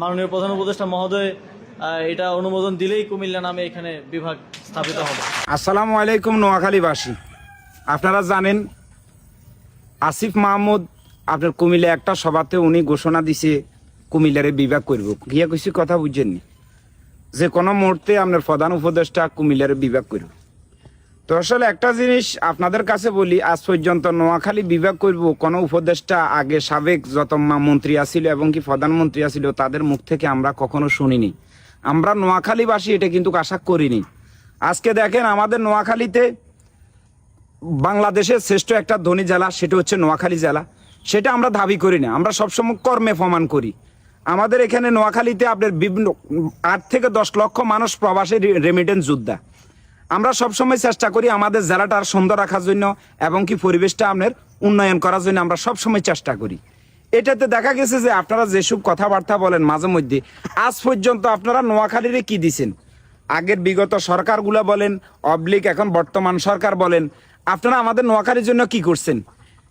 মাননীয় প্রধান উপদেষ্টা মহোদয় এটা অনুমোদন দিলেই কুমিল্লা নামে এখানে বিভাগ স্থাপিত হবে। আসসালামু আলাইকুম নোয়াখালীবাসী, আপনারা জানেন আসিফ মাহমুদ আপনার কুমিল্লা একটা সভাতে উনি ঘোষণা দিছে কুমিল্লারে বিভাগ করব। গিয়া কিছু কথা বুঝছেননি যে কোনো মুহূর্তে আপনার প্রধান উপদেষ্টা কুমিল্লারে বিভাগ করব। তো আসলে একটা জিনিস আপনাদের কাছে বলি, আজ পর্যন্ত নোয়াখালী বিভাগ করব কোনো উপদেষ্টা আগে সাবেক যত মন্ত্রী আছিল এবং কি প্রধানমন্ত্রী আছিল তাদের মুখ থেকে আমরা কখনো শুনিনি। আমরা নোয়াখালীবাসী এটা কিন্তু আশা করিনি। আজকে দেখেন আমাদের নোয়াখালীতে বাংলাদেশের শ্রেষ্ঠ একটা ধনী জেলা, সেটা হচ্ছে নোয়াখালী জেলা। সেটা আমরা দাবি করি না, আমরা সবসময় কর্মে প্রমাণ করি। আমাদের এখানে নোয়াখালীতে আপনার বিভিন্ন 8 থেকে 10 লক্ষ মানুষ প্রবাসী রেমিটেন্স যোদ্ধা। আমরা সবসময় চেষ্টা করি আমাদের জেলাটার সুন্দর রাখার জন্য এবং কি পরিবেশটা আপনার উন্নয়ন করার জন্য আমরা সবসময় চেষ্টা করি। এটাতে দেখা গেছে যে আপনারা যেসব কথাবার্তা বলেন মাঝে মধ্যে, আজ পর্যন্ত আপনারা নোয়াখালীরে কি দিছেন? আগের বিগত সরকারগুলো বলেন অবলিক এখন বর্তমান সরকার বলেন, আপনারা আমাদের নোয়াখালীর জন্য কি করছেন?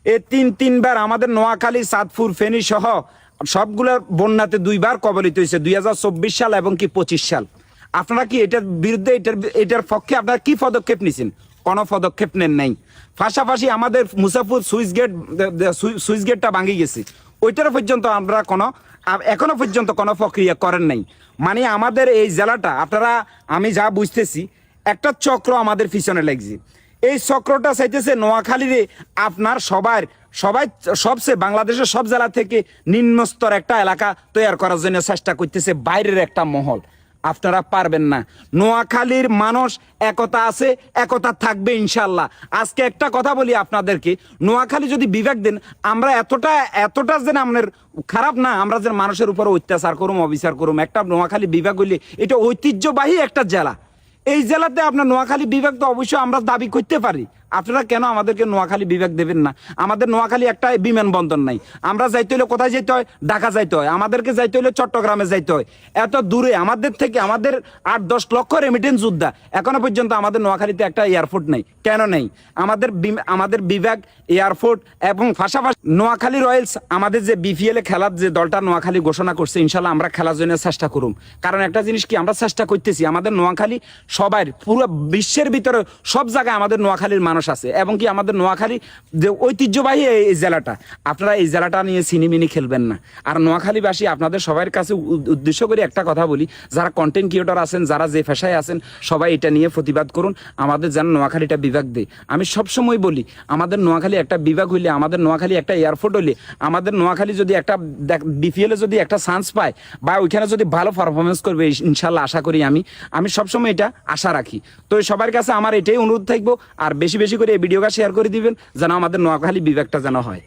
এই তিনবার আমাদের নোয়াখালী, চাঁদপুর, ফেনী সহ সবগুলোর বন্যাতে 2 বার কবলিত হয়েছে, 2024 সাল এবং কি 25 সাল। আপনারা কি এটার বিরুদ্ধে এটার পক্ষে আপনারা কি পদক্ষেপ নিছেন? কোনো পদক্ষেপ নেন নাই। পাশাপাশি আমাদের মুসাফুর সুইচ গেটটা ভাঙি গেছে, ওইটার পর্যন্ত আমরা এখনো পর্যন্ত কোনো প্রক্রিয়া করেন নাই। মানে আমাদের এই জেলাটা আপনারা, আমি যা বুঝতেছি একটা চক্র আমাদের পিছনে লাগছে। এই চক্রটা চাইতেছে নোয়াখালীরে আপনার সবাই সবচেয়ে বাংলাদেশের সব জেলা থেকে নিম্নস্তর একটা এলাকা তৈরি করার জন্য চেষ্টা করতেছে বাইরের একটা মহল। আপনারা পারবেন না। নোয়াখালীর মানুষ একতা আছে, একতা থাকবে ইনশাল্লাহ। আজকে একটা কথা বলি আপনাদেরকে, নোয়াখালী যদি বিভাগ দেন, আমরা এতটা যেন আপনার খারাপ না, আমরা যেন মানুষের উপর অত্যাচার করুম, অবিচার করুম। একটা নোয়াখালী বিভাগ হইলে এটা ঐতিহ্যবাহী একটা জেলা। এই জেলাতে আপনার নোয়াখালী বিভাগ তো অবশ্যই আমরা দাবি করতে পারি। আপনারা কেন আমাদেরকে নোয়াখালী বিভাগ দেবেন না? আমাদের নোয়াখালী একটা বিমানবন্দর নাই। আমরা যাইতে হলে কোথায় যেতে হয়? ঢাকা যাইতে হয়। আমাদেরকে যাইতে হলে চট্টগ্রামে যাইতে হয়। এত দূরে আমাদের থেকে আমাদের 8-10 লক্ষ রেমিটেন্স যোদ্ধা, এখনো পর্যন্ত আমাদের নোয়াখালীতে একটা এয়ারপোর্ট নেই। কেন নেই? আমাদের বিভাগ, এয়ারপোর্ট এবং পাশাপাশি নোয়াখালী রয়্যালস, আমাদের যে বিপিএল এ খেলার যে দলটা নোয়াখালী ঘোষণা করছে, ইনশাল্লাহ আমরা খেলার জন্য চেষ্টা করুম। কারণ একটা জিনিস কি, আমরা চেষ্টা করতেছি আমাদের নোয়াখালী সবার পুরো বিশ্বের ভিতরে সব জায়গায় আমাদের নোয়াখালীর মানুষ আছে এবং কি আমাদের নোয়াখালী যে ঐতিহ্যবাহী এই জেলাটা, আপনারা এই জেলাটা নিয়ে সিনেমিনি খেলবেন না। আর নোয়াখালীবাসী আপনাদের সবার কাছে উদ্দেশ্য করে একটা কথা বলি, যারা কন্টেন্ট ক্রিয়েটর আছেন, যারা যে পেশায় আছেন, সবাই এটা নিয়ে প্রতিবাদ করুন, আমাদের যেন নোয়াখালীটা বিভাগ দেয়। আমি সবসময় বলি আমাদের নোয়াখালী একটা বিভাগ হইলে, আমাদের নোয়াখালী একটা এয়ারপোর্ট হইলে, আমাদের নোয়াখালী যদি একটা বিপিএল এ যদি একটা চান্স পায় বা ওইখানে যদি ভালো পারফরমেন্স করবে, ইনশাল্লাহ আশা করি আমি সবসময় এটা আশা রাখি। তো সবার কাছে আমার এটাই অনুরোধ থাকবো, আর বেশি বেশি করে এই ভিডিওটা শেয়ার করে দিবেন যেন আমাদের নোয়াখালী বিভাগটা যেন হয়।